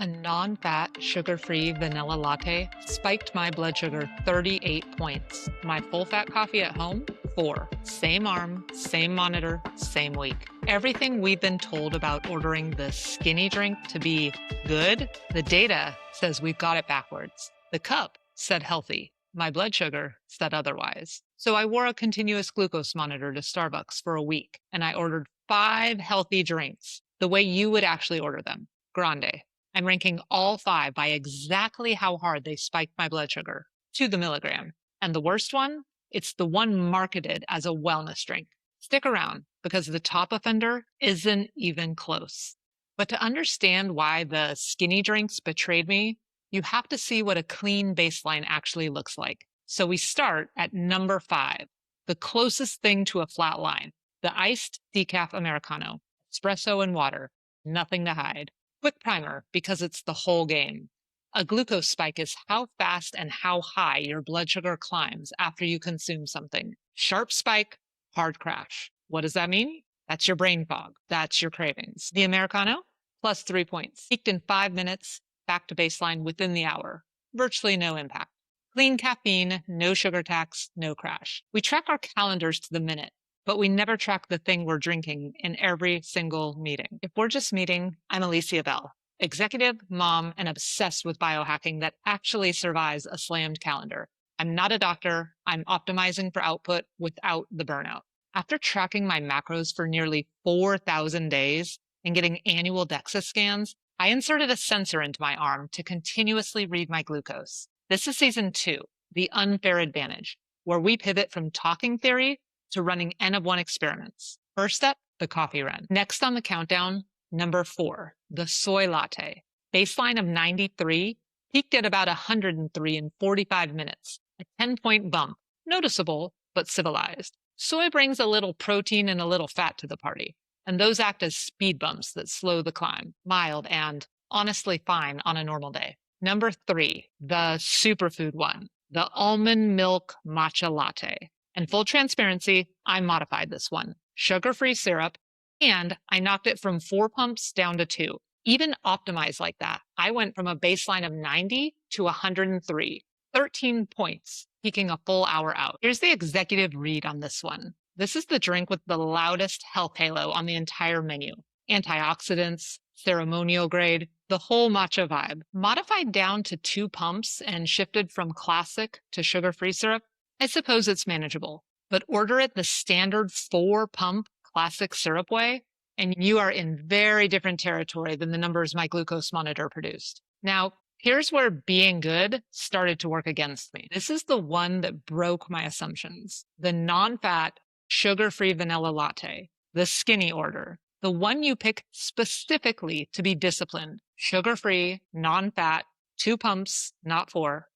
A non-fat, sugar-free vanilla latte spiked my blood sugar 38 points. My full-fat coffee at home, 4. Same arm, same monitor, same week. Everything we've been told about ordering the skinny drink to be good, the data says we've got it backwards. The cup said healthy. My blood sugar said otherwise. So I wore a continuous glucose monitor to Starbucks for a week, and I ordered 5 healthy drinks, the way you would actually order them. Grande. I'm ranking all 5 by exactly how hard they spiked my blood sugar to the milligram. And the worst one, it's the one marketed as a wellness drink. Stick around because the top offender isn't even close. But to understand why the skinny drinks betrayed me, you have to see what a clean baseline actually looks like. So we start at number 5, the closest thing to a flat line, the iced decaf Americano, espresso and water, nothing to hide. Quick primer, because it's the whole game. A glucose spike is how fast and how high your blood sugar climbs after you consume something. Sharp spike, hard crash. What does that mean? That's your brain fog. That's your cravings. The Americano, plus 3 points. Peaked in 5 minutes, back to baseline within the hour. Virtually no impact. Clean caffeine, no sugar tax, no crash. We track our calendars to the minute, but we never track the thing we're drinking in every single meeting. If we're just meeting, I'm Alysia Bell, executive, mom, and obsessed with biohacking that actually survives a slammed calendar. I'm not a doctor. I'm optimizing for output without the burnout. After tracking my macros for nearly 4,000 days and getting annual DEXA scans, I inserted a sensor into my arm to continuously read my glucose. This is season 2, The Unfair Advantage, where we pivot from talking theory to running N of 1 experiments. First step, the coffee run. Next on the countdown, number 4, the soy latte. Baseline of 93, peaked at about 103 in 45 minutes, a 10-point bump. Noticeable, but civilized. Soy brings a little protein and a little fat to the party, and those act as speed bumps that slow the climb, mild and honestly fine on a normal day. Number 3, the superfood one, the almond milk matcha latte. And full transparency, I modified this one. Sugar-free syrup, and I knocked it from 4 pumps down to 2. Even optimized like that, I went from a baseline of 90 to 103, 13 points, peaking a full hour out. Here's the executive read on this one. This is the drink with the loudest health halo on the entire menu. Antioxidants, ceremonial grade, the whole matcha vibe. Modified down to 2 pumps and shifted from classic to sugar-free syrup, I suppose it's manageable, but order it the standard 4-pump classic syrup way, and you are in very different territory than the numbers my glucose monitor produced. Now, here's where being good started to work against me. This is the one that broke my assumptions. The non-fat, sugar-free vanilla latte, the skinny order, the one you pick specifically to be disciplined, sugar-free, non-fat, 2 pumps, not 4.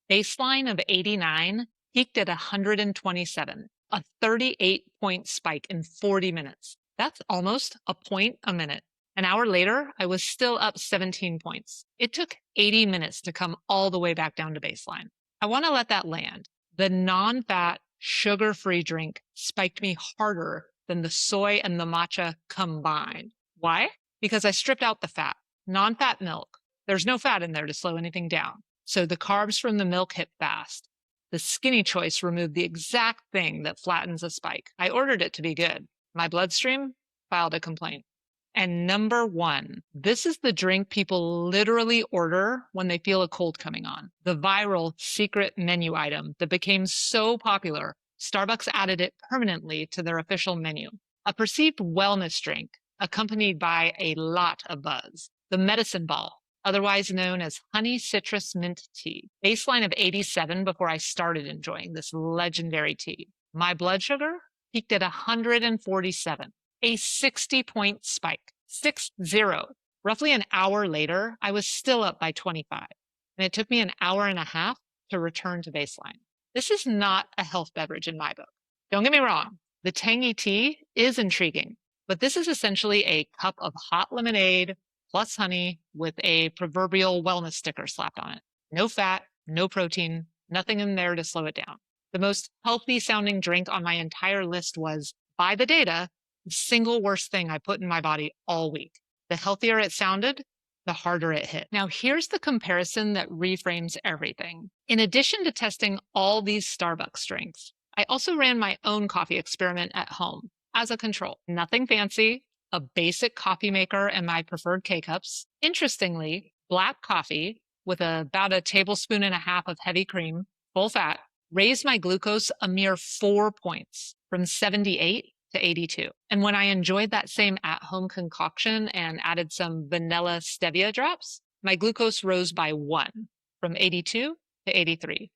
Baseline of 89, peaked at 127, a 38-point spike in 40 minutes. That's almost a point a minute. An hour later, I was still up 17 points. It took 80 minutes to come all the way back down to baseline. I want to let that land. The non-fat, sugar-free drink spiked me harder than the soy and the matcha combined. Why? Because I stripped out the fat. Non-fat milk. There's no fat in there to slow anything down. So the carbs from the milk hit fast. The skinny choice removed the exact thing that flattens a spike. I ordered it to be good. My bloodstream filed a complaint. And number 1, this is the drink people literally order when they feel a cold coming on. The viral secret menu item that became so popular, Starbucks added it permanently to their official menu. A perceived wellness drink accompanied by a lot of buzz. The medicine ball, otherwise known as honey citrus mint tea. Baseline of 87 before I started enjoying this legendary tea. My blood sugar peaked at 147, a 60-point spike, 6-0. Roughly an hour later, I was still up by 25, and it took me an hour and a half to return to baseline. This is not a health beverage in my book. Don't get me wrong, the tangy tea is intriguing, but this is essentially a cup of hot lemonade plus honey with a proverbial wellness sticker slapped on it. No fat, no protein, nothing in there to slow it down. The most healthy sounding drink on my entire list was, by the data, the single worst thing I put in my body all week. The healthier it sounded, the harder it hit. Now, here's the comparison that reframes everything. In addition to testing all these Starbucks drinks, I also ran my own coffee experiment at home as a control. Nothing fancy, a basic coffee maker and my preferred K-cups. Interestingly, black coffee with about a tablespoon and a half of heavy cream, full fat, raised my glucose a mere 4 points from 78 to 82. And when I enjoyed that same at-home concoction and added some vanilla stevia drops, my glucose rose by 1 from 82 to 83.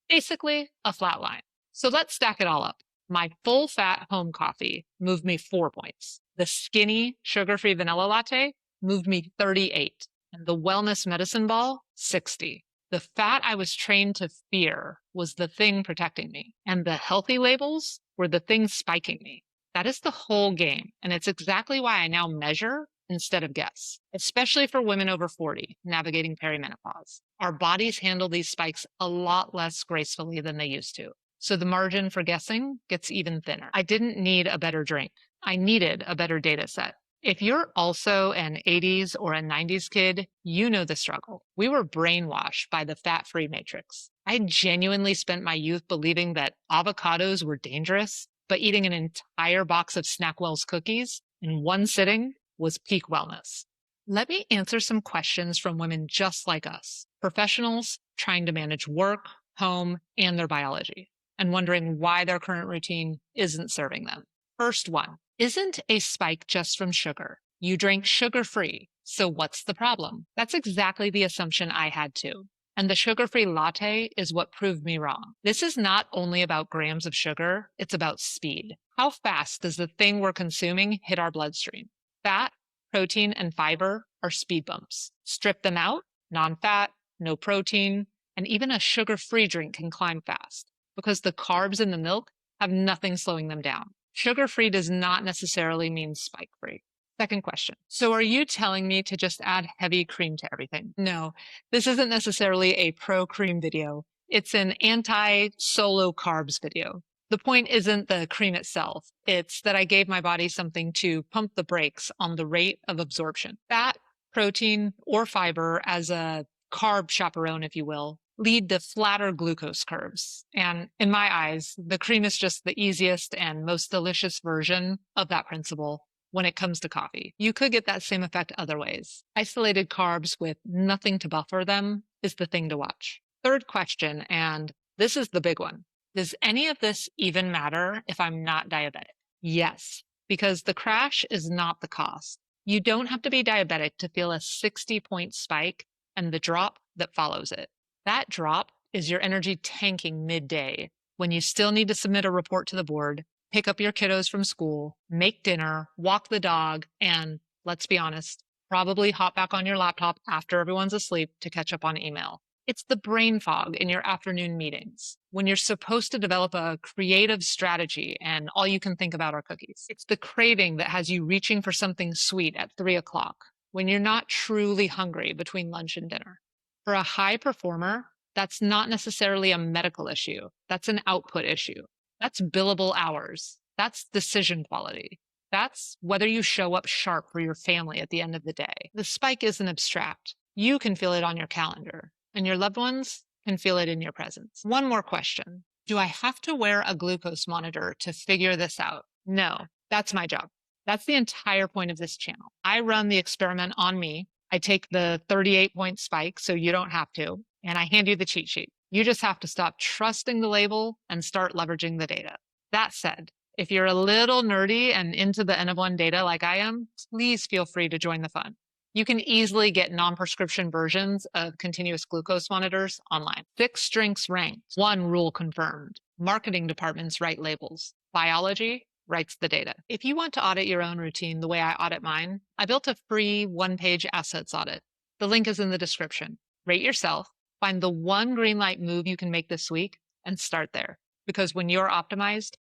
Basically, a flat line. So let's stack it all up. My full fat home coffee moved me 4 points. The skinny sugar-free vanilla latte moved me 38. And the wellness medicine ball, 60. The fat I was trained to fear was the thing protecting me, and the healthy labels were the things spiking me. That is the whole game, and it's exactly why I now measure instead of guess, especially for women over 40 navigating perimenopause. Our bodies handle these spikes a lot less gracefully than they used to, so the margin for guessing gets even thinner. I didn't need a better drink. I needed a better data set. If you're also an 80s or a 90s kid, you know the struggle. We were brainwashed by the fat-free matrix. I genuinely spent my youth believing that avocados were dangerous, but eating an entire box of Snackwell's cookies in one sitting was peak wellness. Let me answer some questions from women just like us, professionals trying to manage work, home, and their biology, and wondering why their current routine isn't serving them. First one. Isn't a spike just from sugar? You drink sugar-free, so what's the problem? That's exactly the assumption I had too. And the sugar-free latte is what proved me wrong. This is not only about grams of sugar, it's about speed. How fast does the thing we're consuming hit our bloodstream? Fat, protein, and fiber are speed bumps. Strip them out, non-fat, no protein, and even a sugar-free drink can climb fast because the carbs in the milk have nothing slowing them down. Sugar-free does not necessarily mean spike-free. Second question. So are you telling me to just add heavy cream to everything? No, this isn't necessarily a pro-cream video. It's an anti-solo carbs video. The point isn't the cream itself. It's that I gave my body something to pump the brakes on the rate of absorption. Fat, protein, or fiber as a carb chaperone, if you will, lead to flatter glucose curves. And in my eyes, the cream is just the easiest and most delicious version of that principle when it comes to coffee. You could get that same effect other ways. Isolated carbs with nothing to buffer them is the thing to watch. Third question, and this is the big one. Does any of this even matter if I'm not diabetic? Yes, because the crash is not the cost. You don't have to be diabetic to feel a 60-point spike and the drop that follows it. That drop is your energy tanking midday when you still need to submit a report to the board, pick up your kiddos from school, make dinner, walk the dog, and, let's be honest, probably hop back on your laptop after everyone's asleep to catch up on email. It's the brain fog in your afternoon meetings when you're supposed to develop a creative strategy and all you can think about are cookies. It's the craving that has you reaching for something sweet at 3 o'clock when you're not truly hungry between lunch and dinner. For a high performer, that's not necessarily a medical issue. That's an output issue. That's billable hours. That's decision quality. That's whether you show up sharp for your family at the end of the day. The spike isn't abstract. You can feel it on your calendar, and your loved ones can feel it in your presence. One more question. Do I have to wear a glucose monitor to figure this out? No, that's my job. That's the entire point of this channel. I run the experiment on me. I take the 38-point spike so you don't have to, and I hand you the cheat sheet. You just have to stop trusting the label and start leveraging the data. That said, if you're a little nerdy and into the N of 1 data like I am, please feel free to join the fun. You can easily get non-prescription versions of continuous glucose monitors online. 6 drinks ranked, 1 rule confirmed. Marketing departments write labels. Biology writes the data. If you want to audit your own routine the way I audit mine, I built a free 1-page assets audit. The link is in the description. Rate yourself, find the one green light move you can make this week, and start there. Because when you're optimized,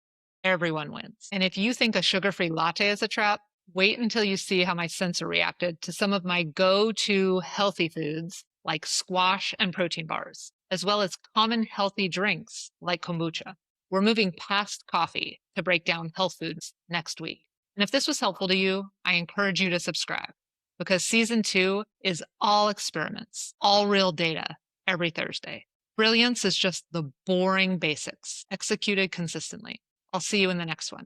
everyone wins. And if you think a sugar-free latte is a trap, wait until you see how my sensor reacted to some of my go-to healthy foods like squash and protein bars, as well as common healthy drinks like kombucha. We're moving past coffee to break down health foods next week. And if this was helpful to you, I encourage you to subscribe. because season 2 is all experiments, all real data every Thursday. Brilliance is just the boring basics executed consistently. I'll see you in the next one.